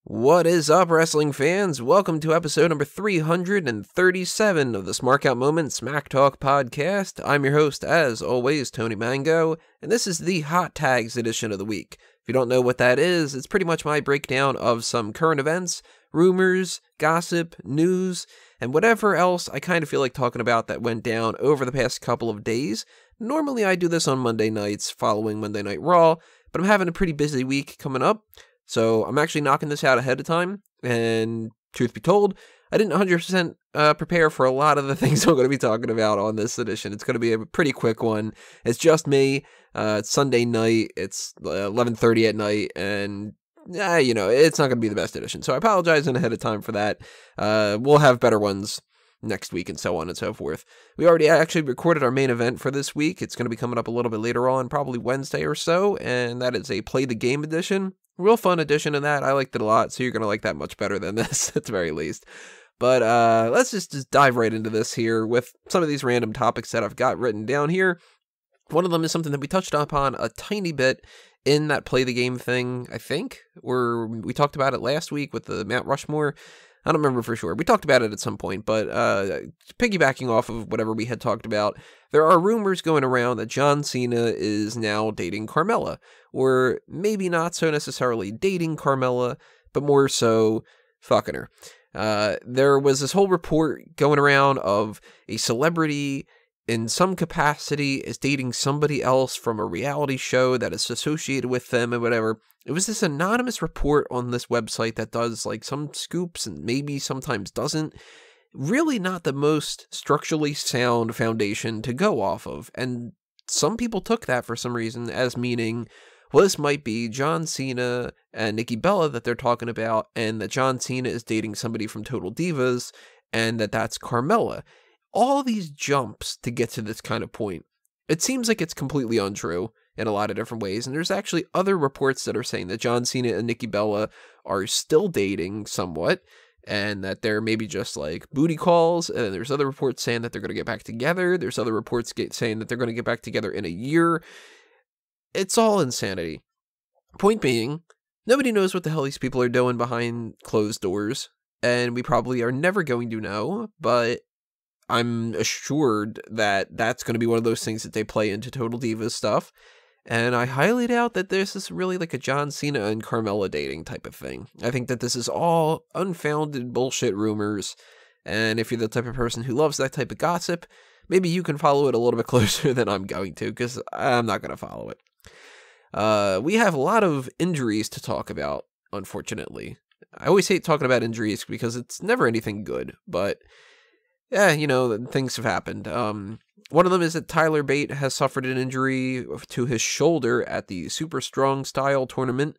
What is up, wrestling fans? Welcome to episode number 337 of the Smark Out Moment Smack Talk podcast. I'm your host, as always, Tony Mango, and this is the Hot Tags edition of the week. If you don't know what that is, it's pretty much my breakdown of some current events, rumors, gossip, news, and whatever else I kind of feel like talking about that went down over the past couple of days. Normally I do this on Monday nights following Monday Night Raw, but I'm having a pretty busy week coming up. So I'm actually knocking this out ahead of time, and truth be told, I didn't 100% prepare for a lot of the things I'm going to be talking about on this edition. It's going to be a pretty quick one. It's just me. It's Sunday night. It's 11:30 at night, and it's not going to be the best edition. So I apologize in ahead of time for that. We'll have better ones next week and so on and so forth. We already actually recorded our main event for this week. It's going to be coming up a little bit later on, probably Wednesday or so, and that is a Play the Game edition. Real fun edition of that. I liked it a lot, so you're going to like that much better than this, at the very least. But let's just dive right into this here with some of these random topics that I've got written down here. One of them is something that we touched upon a tiny bit in that Play the Game thing, I think, where we talked about it last week with the Mount Rushmore. I don't remember for sure. We talked about it at some point, but piggybacking off of whatever we had talked about, there are rumors going around that John Cena is now dating Carmella, or maybe not so necessarily dating Carmella, but more so fucking her. There was this whole report going around of a celebrity in some capacity is dating somebody else from a reality show that is associated with them and whatever. It was this anonymous report on this website that does like some scoops and maybe sometimes doesn't. Really not the most structurally sound foundation to go off of. And some people took that for some reason as meaning, well, this might be John Cena and Nikki Bella that they're talking about, and that John Cena is dating somebody from Total Divas, and that's Carmella. All these jumps to get to this kind of point, it seems like it's completely untrue in a lot of different ways, and there's actually other reports that are saying that John Cena and Nikki Bella are still dating somewhat, and that they're maybe just like booty calls, and there's other reports saying that they're going to get back together, there's other reports saying that they're going to get back together in a year. It's all insanity. Point being, nobody knows what the hell these people are doing behind closed doors, and we probably are never going to know, but I'm assured that that's going to be one of those things that they play into Total Divas stuff. And I highly doubt that this is really like a John Cena and Carmella dating type of thing. I think that this is all unfounded bullshit rumors. And if you're the type of person who loves that type of gossip, maybe you can follow it a little bit closer than I'm going to, because I'm not going to follow it. We have a lot of injuries to talk about, unfortunately. I always hate talking about injuries because it's never anything good, but yeah, things have happened. One of them is that Tyler Bate has suffered an injury to his shoulder at the Super Strong Style tournament,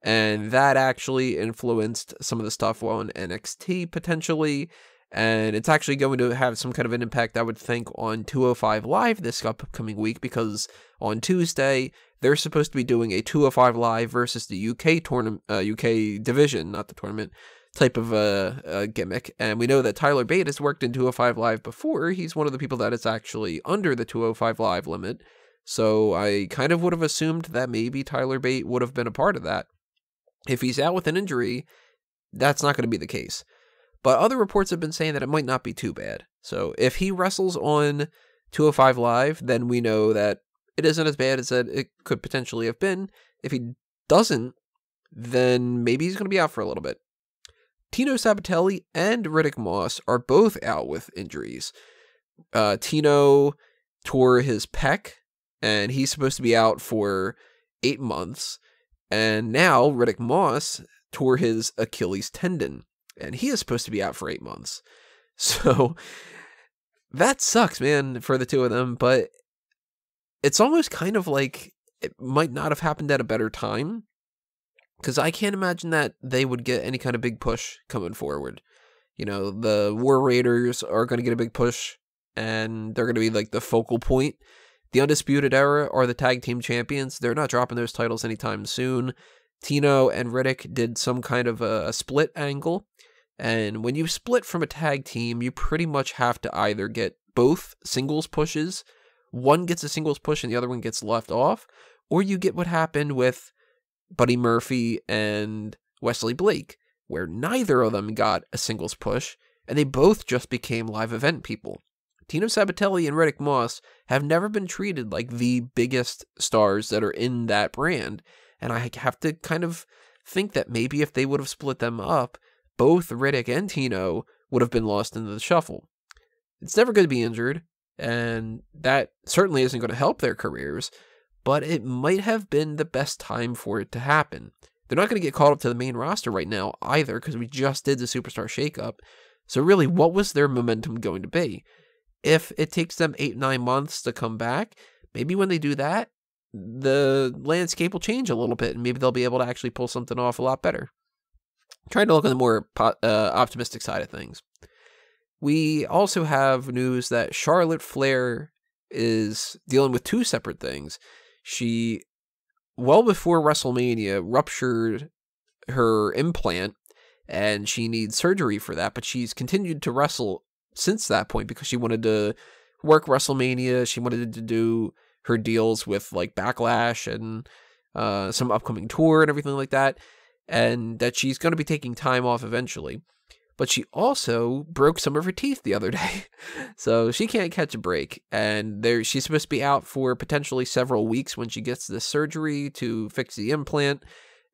and that actually influenced some of the stuff on NXT potentially, and it's actually going to have some kind of an impact, I would think, on 205 Live this upcoming week, because on Tuesday, they're supposed to be doing a 205 Live versus the UK tournament, UK division, not the tournament, type of a gimmick, and we know that Tyler Bate has worked in 205 Live before. He's one of the people that is actually under the 205 Live limit, so I kind of would have assumed that maybe Tyler Bate would have been a part of that. If he's out with an injury, that's not going to be the case. But other reports have been saying that it might not be too bad. So if he wrestles on 205 Live, then we know that it isn't as bad as that it could potentially have been. If he doesn't, then maybe he's going to be out for a little bit. Tino Sabbatelli and Riddick Moss are both out with injuries. Tino tore his pec, and he's supposed to be out for 8 months. And now Riddick Moss tore his Achilles tendon, and he is supposed to be out for 8 months. So that sucks, man, for the two of them, but it's almost kind of like it might not have happened at a better time, because I can't imagine that they would get any kind of big push coming forward. The War Raiders are going to get a big push, and they're going to be like the focal point. The Undisputed Era are the tag team champions. They're not dropping those titles anytime soon. Tino and Riddick did some kind of a split angle, and when you split from a tag team, you pretty much have to either get both singles pushes, one gets a singles push and the other one gets left off, or you get what happened with Buddy Murphy and Wesley Blake. where neither of them got a singles push, and they both just became live event people. Tino Sabbatelli and Riddick Moss have never been treated like the biggest stars that are in that brand, and I have to kind of think that maybe if they would have split them up, both Riddick and Tino would have been lost into the shuffle. It's never going to be injured, and that certainly isn't going to help their careers, but it might have been the best time for it to happen. They're not going to get called up to the main roster right now either, because we just did the Superstar Shakeup. So really, what was their momentum going to be? If it takes them 8-9 months to come back, maybe when they do that, the landscape will change a little bit, and maybe they'll be able to actually pull something off a lot better. I'm trying to look on the more optimistic side of things. We also have news that Charlotte Flair is dealing with two separate things. She, well before WrestleMania, ruptured her implant, and she needs surgery for that, but she's continued to wrestle since that point because she wanted to work WrestleMania. She wanted to do her deals with like Backlash and some upcoming tour and everything like that, and that she's going to be taking time off eventually. But she also broke some of her teeth the other day, so she can't catch a break, and she's supposed to be out for potentially several weeks when she gets this surgery to fix the implant,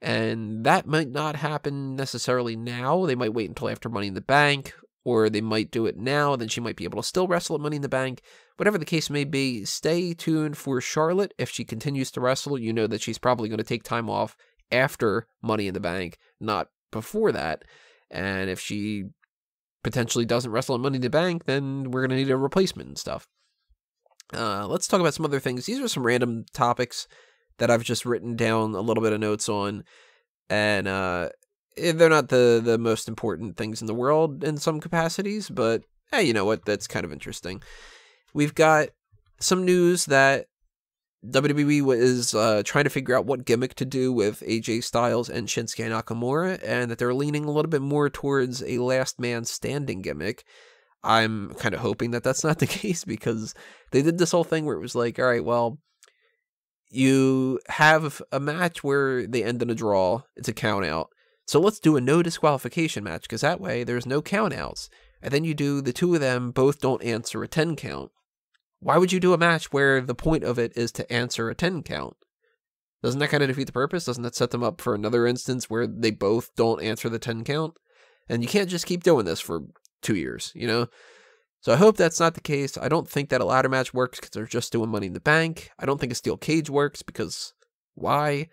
and that might not happen necessarily now. They might wait until after Money in the Bank, or they might do it now, then she might be able to still wrestle at Money in the Bank. Whatever the case may be, stay tuned for Charlotte. If she continues to wrestle, you know that she's probably going to take time off after Money in the Bank, not before that. And if she potentially doesn't wrestle at Money in the Bank, then we're going to need a replacement and stuff. Let's talk about some other things. These are some random topics that I've just written down a little bit of notes on. And they're not the most important things in the world in some capacities, but hey, you know what? That's kind of interesting. We've got some news that WWE is trying to figure out what gimmick to do with AJ Styles and Shinsuke Nakamura, and that they're leaning a little bit more towards a last man standing gimmick. I'm kind of hoping that that's not the case, because they did this whole thing where it was like, all right, well, you have a match where they end in a draw. It's a count out. So let's do a no disqualification match, because that way there's no count outs. And then you do the two of them both don't answer a 10 count. Why would you do a match where the point of it is to answer a 10 count? Doesn't that kind of defeat the purpose? Doesn't that set them up for another instance where they both don't answer the 10 count? And you can't just keep doing this for 2 years, you know? So I hope that's not the case. I don't think that a ladder match works because they're just doing Money in the Bank. I don't think a steel cage works because why?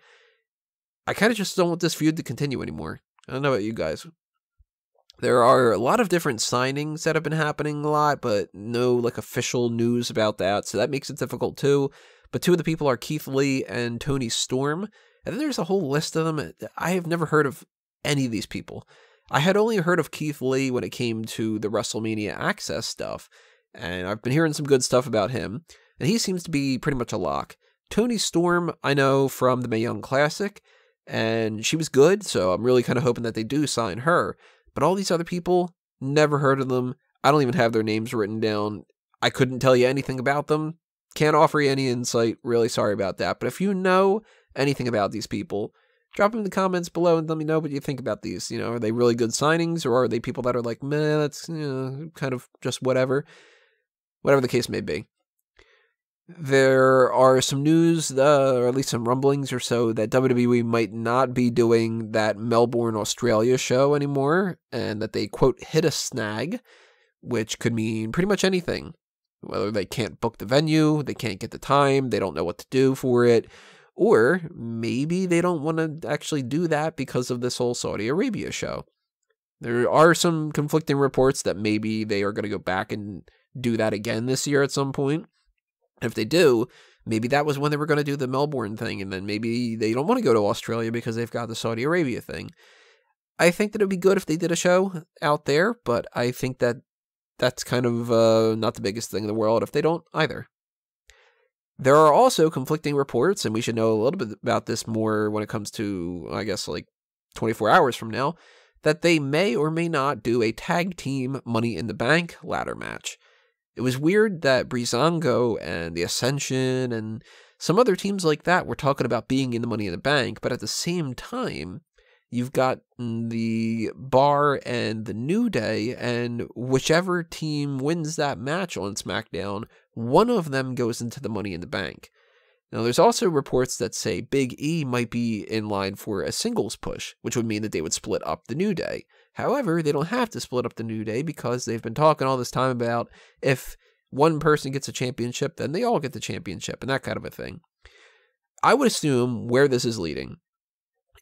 I kind of just don't want this feud to continue anymore. I don't know about you guys. There are a lot of different signings that have been happening a lot, but no like official news about that, so that makes it difficult too. But two of the people are Keith Lee and Toni Storm, and then there's a whole list of them. I have never heard of any of these people. I had only heard of Keith Lee when it came to the WrestleMania Access stuff, and I've been hearing some good stuff about him, and he seems to be pretty much a lock. Toni Storm, I know from the Mae Young Classic, and she was good, so I'm really kind of hoping that they do sign her. But all these other people, never heard of them. I don't even have their names written down. I couldn't tell you anything about them. Can't offer you any insight. Really sorry about that. But if you know anything about these people, drop them in the comments below and let me know what you think about these. You know, are they really good signings, or are they people that are like, meh, that's kind of just whatever? Whatever the case may be. There are some news, or at least some rumblings or so, that WWE might not be doing that Melbourne, Australia show anymore, and that they, quote, hit a snag, which could mean pretty much anything. Whether they can't book the venue, they can't get the time, they don't know what to do for it, or maybe they don't want to actually do that because of this whole Saudi Arabia show. There are some conflicting reports that maybe they are going to go back and do that again this year at some point. If they do, maybe that was when they were going to do the Melbourne thing, and then maybe they don't want to go to Australia because they've got the Saudi Arabia thing. I think that it would be good if they did a show out there, but I think that that's kind of not the biggest thing in the world if they don't either. There are also conflicting reports, and we should know a little bit about this more when it comes to, I guess, like 24 hours from now, that they may or may not do a tag team Money in the Bank ladder match. It was weird that Breezango and the Ascension and some other teams like that were talking about being in the Money in the Bank, but at the same time, you've got the Bar and the New Day, and whichever team wins that match on SmackDown, one of them goes into the Money in the Bank. Now, there's also reports that say Big E might be in line for a singles push, which would mean that they would split up the New Day. However, they don't have to split up the New Day because they've been talking all this time about if one person gets a championship, then they all get the championship and that kind of a thing. I would assume where this is leading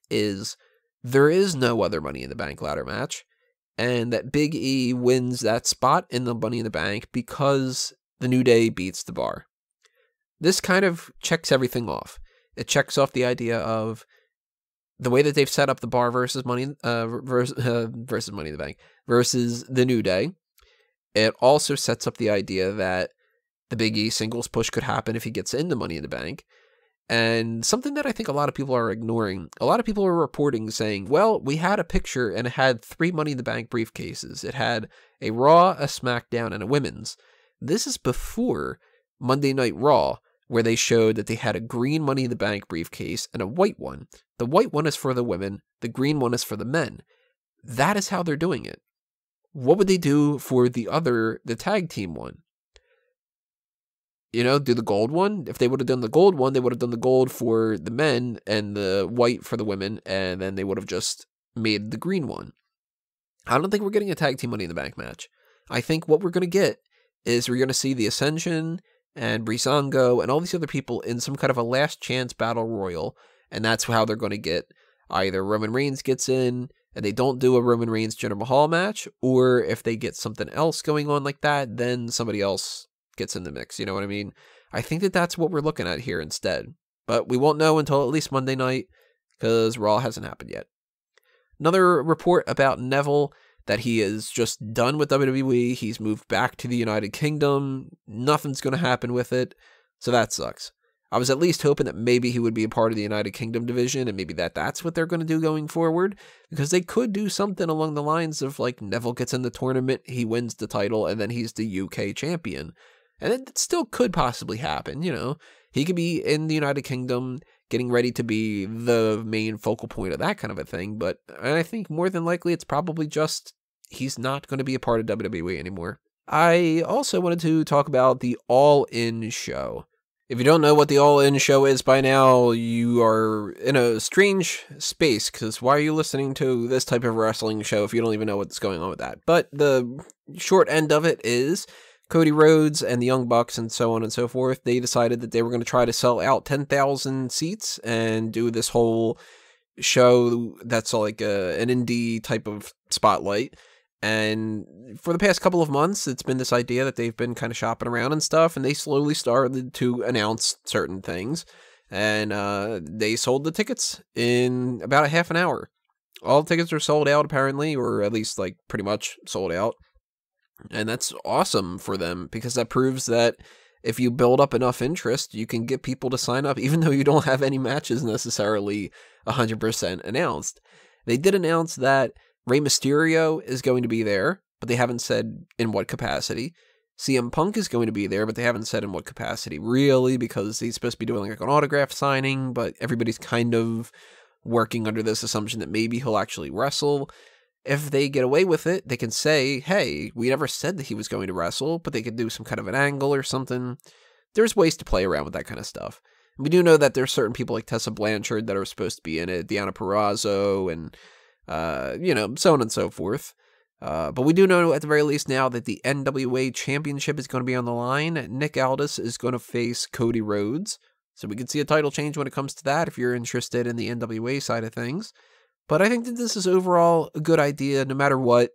is there is no other Money in the Bank ladder match, and that Big E wins that spot in the Money in the Bank because the New Day beats the Bar. This kind of checks everything off. It checks off the idea of the way that they've set up the Bar versus Money versus Money in the Bank versus the New Day. It also sets up the idea that the Big E singles push could happen if he gets into Money in the Bank. And something that I think a lot of people are ignoring, a lot of people are reporting saying, well, we had a picture and it had 3 Money in the Bank briefcases. It had a Raw, a SmackDown, and a Women's. This is before Monday Night Raw, where they showed that they had a green Money in the Bank briefcase and a white one. The white one is for the women, the green one is for the men. That is how they're doing it. What would they do for the tag team one? Do the gold one? If they would have done the gold one, they would have done the gold for the men and the white for the women, and then they would have just made the green one. I don't think we're getting a tag team Money in the Bank match. I think what we're going to get is we're going to see the Ascension and Breezango and all these other people in some kind of a last chance battle royal, and that's how they're going to get either Roman Reigns gets in and they don't do a Roman Reigns Jinder Mahal match, or if they get something else going on like that, then somebody else gets in the mix, you know what I mean? I think that that's what we're looking at here instead. But we won't know until at least Monday night, because Raw hasn't happened yet. Another report about Neville, that he is just done with WWE. He's moved back to the United Kingdom. Nothing's going to happen with it, so that sucks. I was at least hoping that maybe he would be a part of the United Kingdom division, and maybe that's what they're going to do going forward, because they could do something along the lines of, like, Neville gets in the tournament, he wins the title, and then he's the UK champion. And it still could possibly happen, He could be in the United Kingdom, getting ready to be the main focal point of that kind of a thing, but I think more than likely it's probably just he's not going to be a part of WWE anymore. I also wanted to talk about the All In show. If you don't know what the All In show is by now, you are in a strange space, because why are you listening to this type of wrestling show if you don't even know what's going on with that? But the short end of it is Cody Rhodes and the Young Bucks and so on and so forth, they decided that they were going to try to sell out 10,000 seats and do this whole show that's like an indie type of spotlight. And for the past couple of months, it's been this idea that they've been kind of shopping around and stuff, and they slowly started to announce certain things. And they sold the tickets in about a half an hour. All the tickets are sold out, apparently, or at least like pretty much sold out. And that's awesome for them, because that proves that if you build up enough interest, you can get people to sign up, even though you don't have any matches necessarily 100% announced. They did announce that Rey Mysterio is going to be there, but they haven't said in what capacity. CM Punk is going to be there, but they haven't said in what capacity, really, because he's supposed to be doing like an autograph signing, but everybody's kind of working under this assumption that maybe he'll actually wrestle. If they get away with it, they can say, hey, we never said that he was going to wrestle, but they could do some kind of an angle or something. There's ways to play around with that kind of stuff. We do know that there's certain people like Tessa Blanchard that are supposed to be in it, Deonna Purrazzo, and, so on and so forth. But we do know at the very least now that the NWA Championship is going to be on the line. Nick Aldis is going to face Cody Rhodes. So we could see a title change when it comes to that if you're interested in the NWA side of things. But I think that this is overall a good idea no matter what,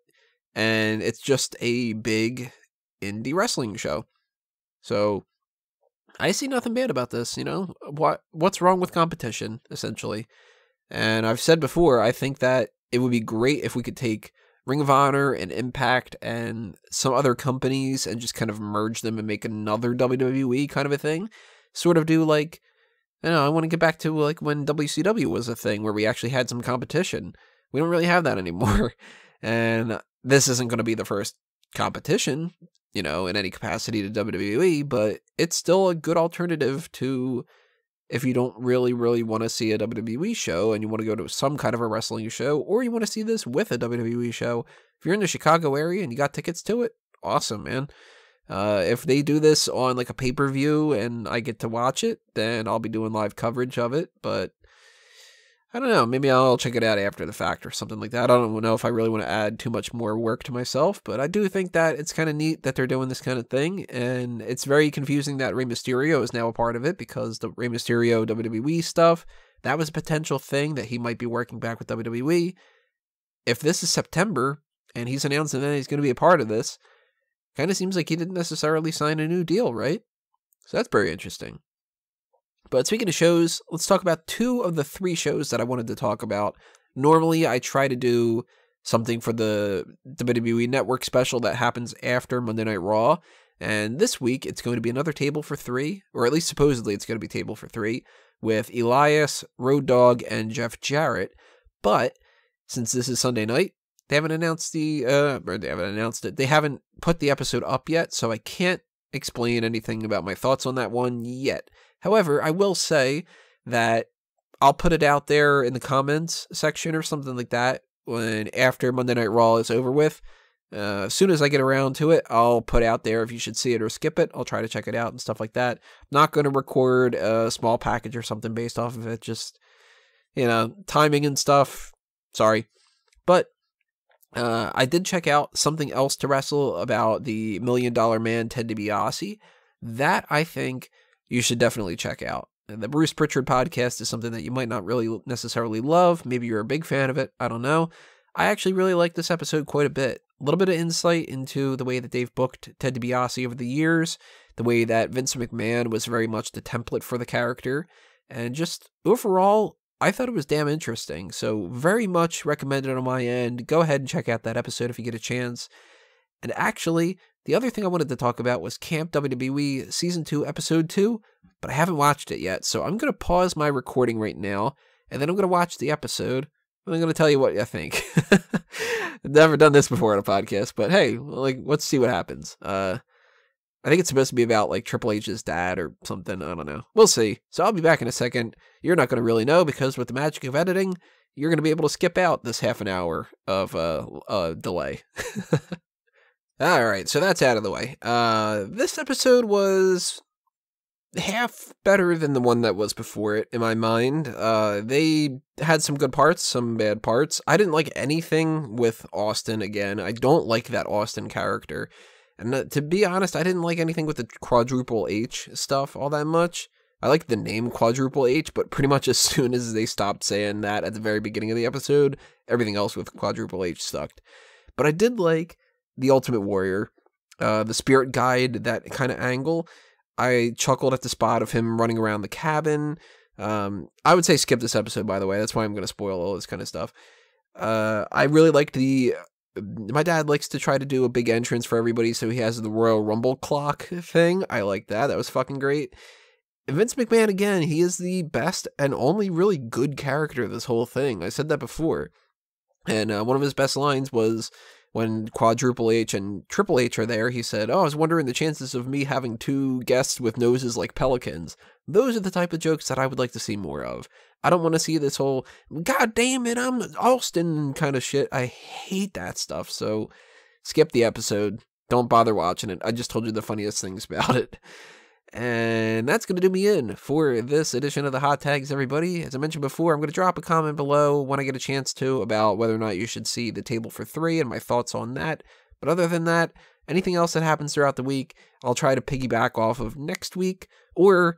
and it's just a big indie wrestling show. So I see nothing bad about this, What's wrong with competition, essentially? And I've said before, I think that it would be great if we could take Ring of Honor and Impact and some other companies and just kind of merge them and make another WWE kind of a thing. Sort of do like, I want to get back to like when WCW was a thing where we actually had some competition. We don't really have that anymore. And this isn't going to be the first competition, in any capacity to WWE, but it's still a good alternative to if you don't really, really want to see a WWE show and you want to go to some kind of a wrestling show, or you want to see this with a WWE show. If you're in the Chicago area and you got tickets to it, awesome, man. If they do this on like a pay-per-view and I get to watch it, then I'll be doing live coverage of it. But I don't know, maybe I'll check it out after the fact or something like that. I don't know if I really want to add too much more work to myself, but I do think that it's kind of neat that they're doing this kind of thing. And it's very confusing that Rey Mysterio is now a part of it, because the Rey Mysterio WWE stuff, that was a potential thing that he might be working back with WWE. If this is September and he's announcing that he's going to be a part of this, kind of seems like he didn't necessarily sign a new deal, right? So that's very interesting. But speaking of shows, let's talk about 2 of the 3 shows that I wanted to talk about. Normally, I try to do something for the WWE Network special that happens after Monday Night Raw. And this week, it's going to be another Table for 3, or at least supposedly it's going to be Table for 3, with Elias, Road Dogg, and Jeff Jarrett. But since this is Sunday night, they haven't announced They haven't put the episode up yet, so I can't explain anything about my thoughts on that one yet. However, I will say that I'll put it out there in the comments section or something like that when after Monday Night Raw is over with. As soon as I get around to it, I'll put out there if you should see it or skip it. I'll try to check it out and stuff like that. I'm not going to record a small package or something based off of it. Just, timing and stuff. Sorry. But I did check out something else to wrestle about the $1 Million Man, Ted DiBiase. That, I think, you should definitely check out. And the Bruce Pritchard podcast is something that you might not really necessarily love. Maybe you're a big fan of it. I don't know. I actually really like this episode quite a bit. A little bit of insight into the way that they've booked Ted DiBiase over the years, the way that Vince McMahon was very much the template for the character, and just overall, I thought it was damn interesting. So very much recommended on my end. Go ahead and check out that episode if you get a chance. And actually, the other thing I wanted to talk about was Camp WWE Season 2, Episode 2, but I haven't watched it yet, so I'm going to pause my recording right now, and then I'm going to watch the episode, and I'm going to tell you what I think. I've never done this before on a podcast, but hey, let's see what happens. I think it's supposed to be about, Triple H's dad or something, I don't know. We'll see. So I'll be back in a second. You're not going to really know, because with the magic of editing, you're going to be able to skip out this half an hour of delay. All right, so that's out of the way. This episode was half better than the one that was before it, in my mind. They had some good parts, some bad parts. I didn't like anything with Austin again. I don't like that Austin character. And to be honest, I didn't like anything with the Quadruple H stuff all that much. I like the name Quadruple H, but pretty much as soon as they stopped saying that at the very beginning of the episode, everything else with Quadruple H sucked. But I did like the Ultimate Warrior, the Spirit Guide, that kind of angle. I chuckled at the spot of him running around the cabin. I would say skip this episode, by the way. That's why I'm going to spoil all this kind of stuff. I really liked my dad likes to try to do a big entrance for everybody, so he has the Royal Rumble clock thing. I like that. That was fucking great. And Vince McMahon, again, he is the best and only really good character of this whole thing. I said that before. And one of his best lines was when Quadruple H and Triple H are there, he said, "Oh, I was wondering the chances of me having 2 guests with noses like pelicans." Those are the type of jokes that I would like to see more of. I don't want to see this whole, "God damn it, I'm Austin" kind of shit. I hate that stuff. So skip the episode. Don't bother watching it. I just told you the funniest things about it. And that's going to do me in for this edition of the Hot Tags, everybody. As I mentioned before, I'm going to drop a comment below when I get a chance to about whether or not you should see the Table for 3 and my thoughts on that. But other than that, anything else that happens throughout the week, I'll try to piggyback off of next week, or,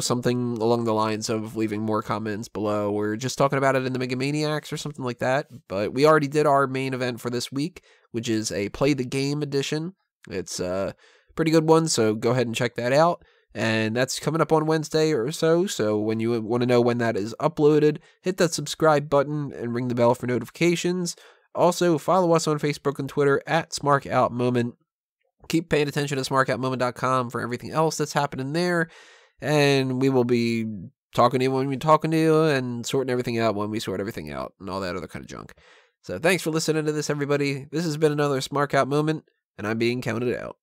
something along the lines of leaving more comments below, or just talking about it in the Mega Maniacs or something like that. But we already did our main event for this week, which is a Play the Game edition. It's a pretty good one, so go ahead and check that out. And that's coming up on Wednesday or so. So when you want to know when that is uploaded, hit that subscribe button and ring the bell for notifications. Also, follow us on Facebook and Twitter at SmarkOutMoment. Keep paying attention to SmarkOutMoment.com for everything else that's happening there. And we will be talking to you when we're talking to you, and sorting everything out when we sort everything out, and all that other kind of junk. So thanks for listening to this, everybody. This has been another Smark Out Moment, and I'm being counted out.